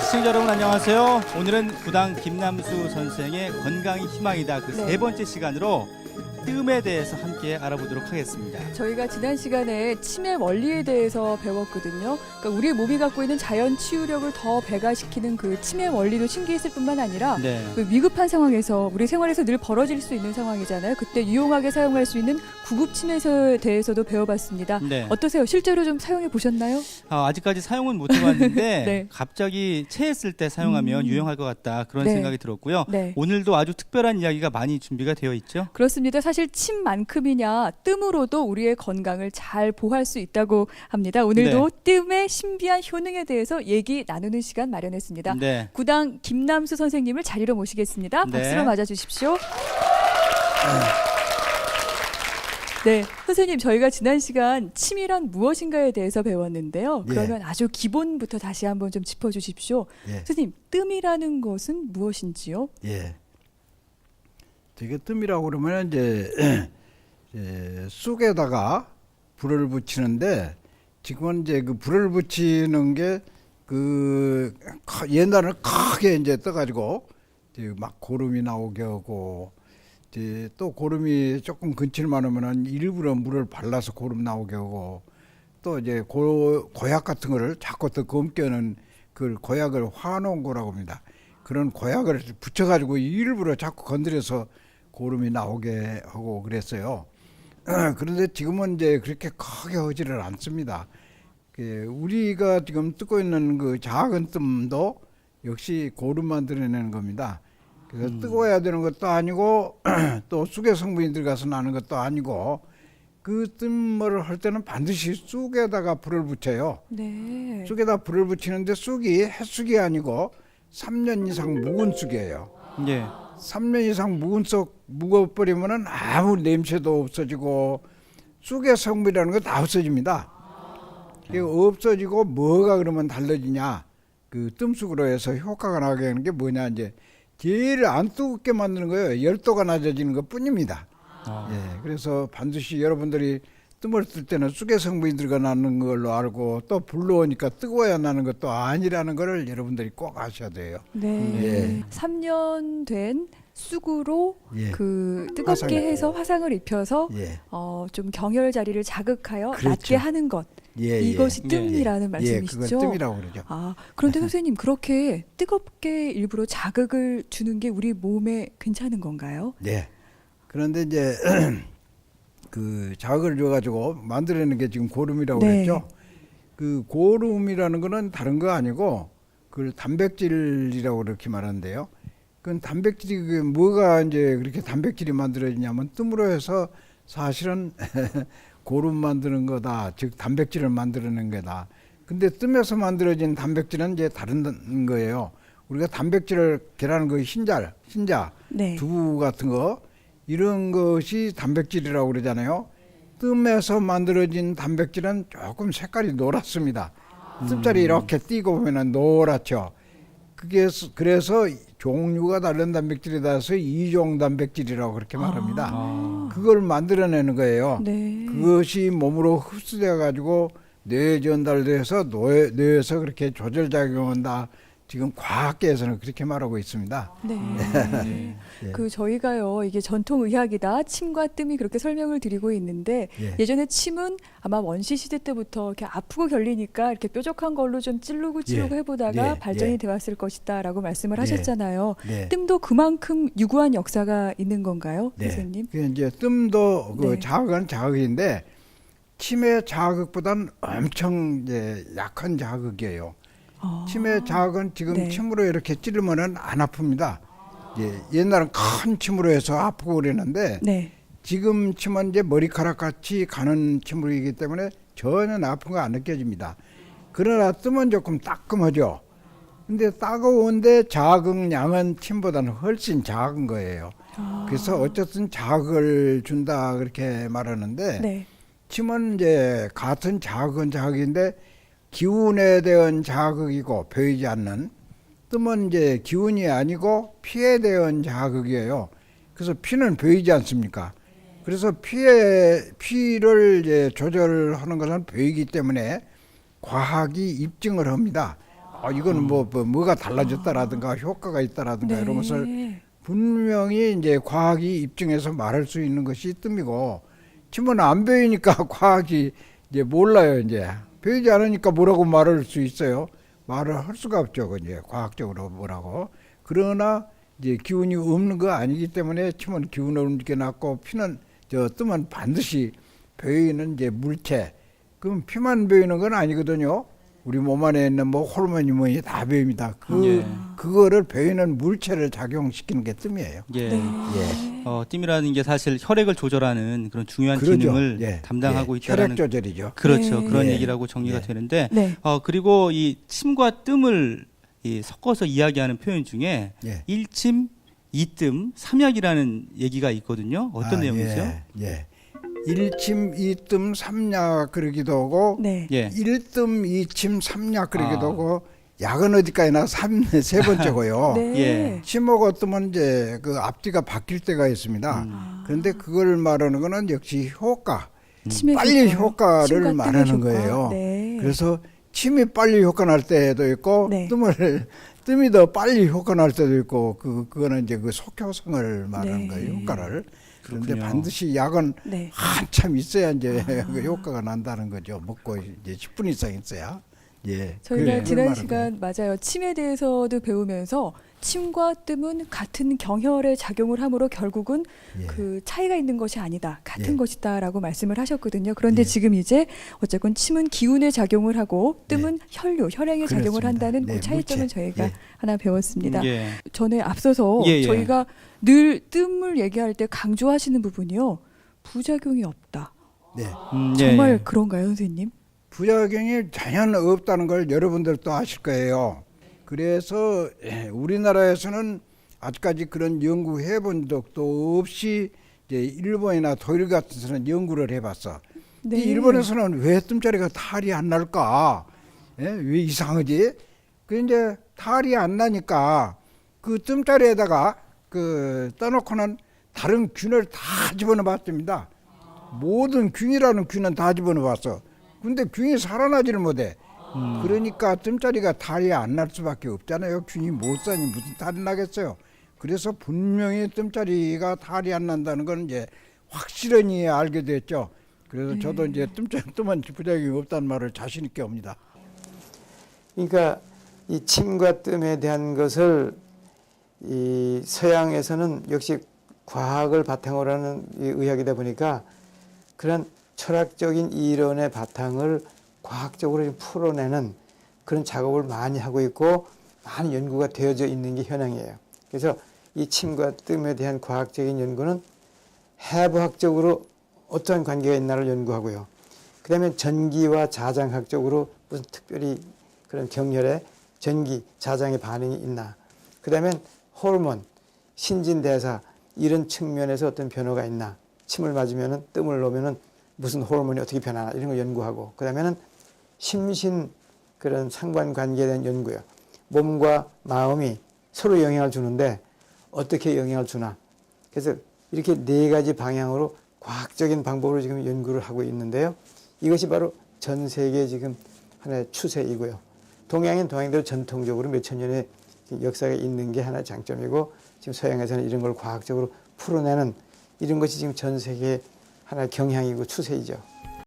시청자 여러분 안녕하세요. 오늘은 구당 김남수 선생의 건강이 희망이다 그 세 번째 시간으로 뜸에 대해서 함께 알아보도록 하겠습니다. 저희가 지난 시간에 치매 원리에 대해서 배웠거든요. 그러니까 우리 몸이 갖고 있는 자연 치유력을 더 배가시키는 그 치매 원리도 신기했을 뿐만 아니라 그 위급한 상황에서 우리 생활에서 늘 벌어질 수 있는 상황이잖아요. 그때 유용하게 사용할 수 있는 구급 치매에 대해서도 배워봤습니다. 어떠세요? 실제로 좀 사용해 보셨나요? 아직까지 사용은 못 해봤는데 네. 갑자기 체했을 때 사용하면 유용할 것 같다 그런 네. 생각이 들었고요. 네. 오늘도 아주 특별한 이야기가 많이 준비가 되어 있죠. 그렇습니다. 사실 침만큼이냐 뜸으로도 우리의 건강을 잘 보호할 수 있다고 합니다. 오늘도 뜸의 신비한 효능에 대해서 얘기 나누는 시간 마련했습니다. 구당 김남수 선생님을 자리로 모시겠습니다. 박수로 맞아주십시오. 네, 선생님 저희가 지난 시간 침이란 무엇인가에 대해서 배웠는데요. 그러면 아주 기본부터 다시 한번 좀 짚어주십시오. 선생님, 뜸이라는 것은 무엇인지요? 되게 뜸이라고 그러면 이제 쑥에다가 불을 붙이는데 지금은 이제 그 불을 붙이는 게 그 옛날에는 크게 이제 떠가지고 이제 막 고름이 나오게 하고 이제 또 고름이 조금 근칠만 하면은 일부러 물을 발라서 고름 나오게 하고 또 이제 고약 같은 거를 자꾸 더 검게는 그 고약을 화놓은 거라고 합니다. 그런 고약을 붙여가지고 일부러 자꾸 건드려서 고름이 나오게 하고 그랬어요. 그런데 지금은 이제 그렇게 크게 하지를 않습니다. 우리가 지금 뜯고 있는 그 작은 뜸도 역시 고름 만들어내는 겁니다. 그래서 뜨거워야 되는 것도 아니고 또 쑥의 성분이 들어가서 나는 것도 아니고 그 뜸을 할 때는 반드시 쑥에다가 불을 붙여요. 쑥에다 불을 붙이는데 쑥이 햇쑥이 아니고 3년 이상 묵은 쑥이에요. 3년 이상 묵은 쑥 묵어버리면은 아무 냄새도 없어지고 쑥의 성분이라는 거 다 없어집니다. 없어지고 뭐가 그러면 달라지냐? 그 뜸쑥으로 해서 효과가 나게 하는 게 뭐냐 이제 제일 안 뜨겁게 만드는 거예요. 열도가 낮아지는 것 뿐입니다. 그래서 반드시 여러분들이 뜸을 뜰 때는 쑥의 성분이 들어가는 걸로 알고 또 불로 오니까 뜨거워야 나는 것도 아니라는 걸 여러분들이 꼭 아셔야 돼요. 3년 된 쑥으로 그 뜨겁게 해서 화상을 입혀서 좀 경혈 자리를 자극하여 낫게 하는 것. 이것이 뜸이라는 말씀이시죠? 그건 뜸이라고 그러죠. 그런데 선생님 그렇게 뜨겁게 일부러 자극을 주는 게 우리 몸에 괜찮은 건가요? 그런데 이제 그 자극을 줘가지고 만들어내는 게 지금 고름이라고 그랬죠. 그 고름이라는 거는 다른 거 아니고 그 단백질이라고 그렇게 말하는데요. 그 단백질이 그게 뭐가 이제 그렇게 단백질이 만들어지냐면 뜸으로 해서 사실은 고름 만드는 거다. 즉 단백질을 만들어낸 거다. 근데 뜸에서 만들어진 단백질은 이제 다른 거예요. 우리가 단백질을 계란 그 흰자, 두부 같은 거 이런 것이 단백질이라고 그러잖아요. 뜸에서 만들어진 단백질은 조금 색깔이 노랗습니다. 뜸자리 이렇게 띄고 보면은 노랗죠. 그게 그래서 종류가 다른 단백질이다 해서 이종 단백질이라고 그렇게 말합니다. 그걸 만들어내는 거예요. 그것이 몸으로 흡수돼 가지고 뇌에 전달돼서 뇌에서 그렇게 조절작용한다. 지금 과학계에서는 그렇게 말하고 있습니다. 그 저희가요 이게 전통 의학이다 침과 뜸이 그렇게 설명을 드리고 있는데 예전에 침은 아마 원시 시대 때부터 이렇게 아프고 결리니까 이렇게 뾰족한 걸로 좀 찌르고 해보다가 발전이 되었을 것이다라고 말씀을 하셨잖아요. 뜸도 그만큼 유구한 역사가 있는 건가요, 선생님? 이제 뜸도 그 자극은 자극인데 침의 자극보다는 엄청 이제 약한 자극이에요. 침의 자극은 지금 침으로 이렇게 찌르면은 안 아픕니다. 옛날은 큰 침으로 해서 아프고 그랬는데 지금 침은 이제 머리카락 같이 가는 침이기 때문에 전혀 아픈 거 안 느껴집니다. 그러나 뜸은 조금 따끔하죠. 근데 따가운데 자극량은 침보다는 훨씬 작은 거예요. 그래서 어쨌든 자극을 준다 그렇게 말하는데 침은 이제 같은 자극은 자극인데 기운에 대한 자극이고 보이지 않는 뜸은 이제 기운이 아니고 피에 대한 자극이에요. 그래서 피는 보이지 않습니까? 그래서 피를 이제 조절하는 것은 보이기 때문에 과학이 입증을 합니다. 이거는 뭐가 달라졌다라든가 효과가 있다라든가 네. 이런 것을 분명히 이제 과학이 입증해서 말할 수 있는 것이 뜸이고, 침은 안 배우니까 과학이 이제 몰라요. 이제 배우지 않으니까 뭐라고 말할 수 있어요. 말을 할 수가 없죠. 이제 과학적으로 뭐라고. 그러나 이제 기운이 없는 거 아니기 때문에 침은 기운 없는 게 낫고, 뜸은 반드시 배이는 이제 물체. 그럼 피만 배이는 건 아니거든요. 우리 몸 안에 있는 뭐 호르몬이 뭐이 다 배입니다. 그거를 배이는 물체를 작용시키는 게 뜸이에요. 예. 네. 뜸이라는 게 사실 혈액을 조절하는 그런 중요한 그러죠. 기능을 담당하고 있다는 혈액 조절이죠. 그렇죠. 네. 그런 예. 얘기라고 정리가 예. 되는데 네. 그리고 이 침과 뜸을 섞어서 이야기하는 표현 중에 예. 일침, 이뜸, 삼약이라는 얘기가 있거든요. 어떤 내용이죠? 예. 일침, 이뜸, 삼약 그러기도 하고, 네. 예. 일뜸, 이침, 삼약 그러기도 하고, 약은 어디까지나 세 번째고요. 네. 예. 침하고 뜸은 이제 그 앞뒤가 바뀔 때가 있습니다. 그런데 그걸 말하는 거는 역시 효과, 침의 빨리 효과, 효과를 침과 뜸의 말하는 효과. 거예요. 네. 그래서 침이 빨리 효과 날 때도 있고, 네. 뜸이 더 빨리 효과 날 때도 있고, 그거는 이제 그 속효성을 말하는 네. 거예요, 효과를. 그런데 그렇군요. 반드시 약은 네. 한참 있어야 이제 그 효과가 난다는 거죠. 먹고 이제 10분 이상 있어야. 예. 저희가 그걸 지난 말하는 시간 맞아요. 침에 대해서도 배우면서 침과 뜸은 같은 경혈의 작용을 함으로 결국은 예. 그 차이가 있는 것이 아니다. 같은 예. 것이다라고 말씀을 하셨거든요. 그런데 예. 지금 이제 어쨌건 침은 기운의 작용을 하고 뜸은 혈류의 작용을 그렇습니다. 한다는 그 네, 차이점을 물체. 저희가 예. 하나 배웠습니다. 예. 전에 앞서서 예, 예. 저희가 늘 뜸을 얘기할 때 강조하시는 부분이요. 부작용이 없다. 네. 정말 예. 그런가요, 선생님? 부작용이 전혀 없다는 걸 여러분들도 아실 거예요. 그래서 우리나라에서는 아직까지 그런 연구해 본 적도 없이 이제 일본이나 독일 같은 데서는 연구를 해봤어. 네. 이 일본에서는 왜 뜸자리가 탈이 안 날까? 왜 이상하지? 그 이제 탈이 안 나니까 그 뜸자리에다가 그 떠놓고는 다른 균을 다 집어넣어 봤습니다. 모든 균이라는 균은 다 집어넣어 봤어. 근데 균이 살아나지를 못해. 그러니까 뜸자리가 탈이 안 날 수밖에 없잖아요. 균이 못 사니 무슨 탈이 나겠어요. 그래서 분명히 뜸자리가 탈이 안 난다는 건 이제 확실히 알게 됐죠. 그래서 저도 이제 뜸은 부작용이 없다는 말을 자신 있게 합니다. 그러니까 이 침과 뜸에 대한 것을 이 서양에서는 역시 과학을 바탕으로 하는 이 의학이다 보니까 그런 철학적인 이론의 바탕을 과학적으로 좀 풀어내는 그런 작업을 많이 하고 있고 많은 연구가 되어져 있는 게 현황이에요. 그래서 이 침과 뜸에 대한 과학적인 연구는 해부학적으로 어떠한 관계가 있나를 연구하고요. 그 다음에 전기와 자장학적으로 무슨 특별히 그런 경혈에 전기, 자장의 반응이 있나. 그 다음에 호르몬, 신진대사 이런 측면에서 어떤 변화가 있나. 침을 맞으면은 뜸을 놓으면은 무슨 호르몬이 어떻게 변하나 이런 걸 연구하고 그 다음에는 심신 그런 상관관계에 대한 연구요. 몸과 마음이 서로 영향을 주는데 어떻게 영향을 주나. 그래서 이렇게 네 가지 방향으로 과학적인 방법으로 지금 연구를 하고 있는데요. 이것이 바로 전 세계 지금 하나의 추세이고요. 동양인 동양대로 전통적으로 몇천 년의 역사가 있는 게 하나의 장점이고 지금 서양에서는 이런 걸 과학적으로 풀어내는 이런 것이 지금 전 세계 하나의 경향이고 추세이죠.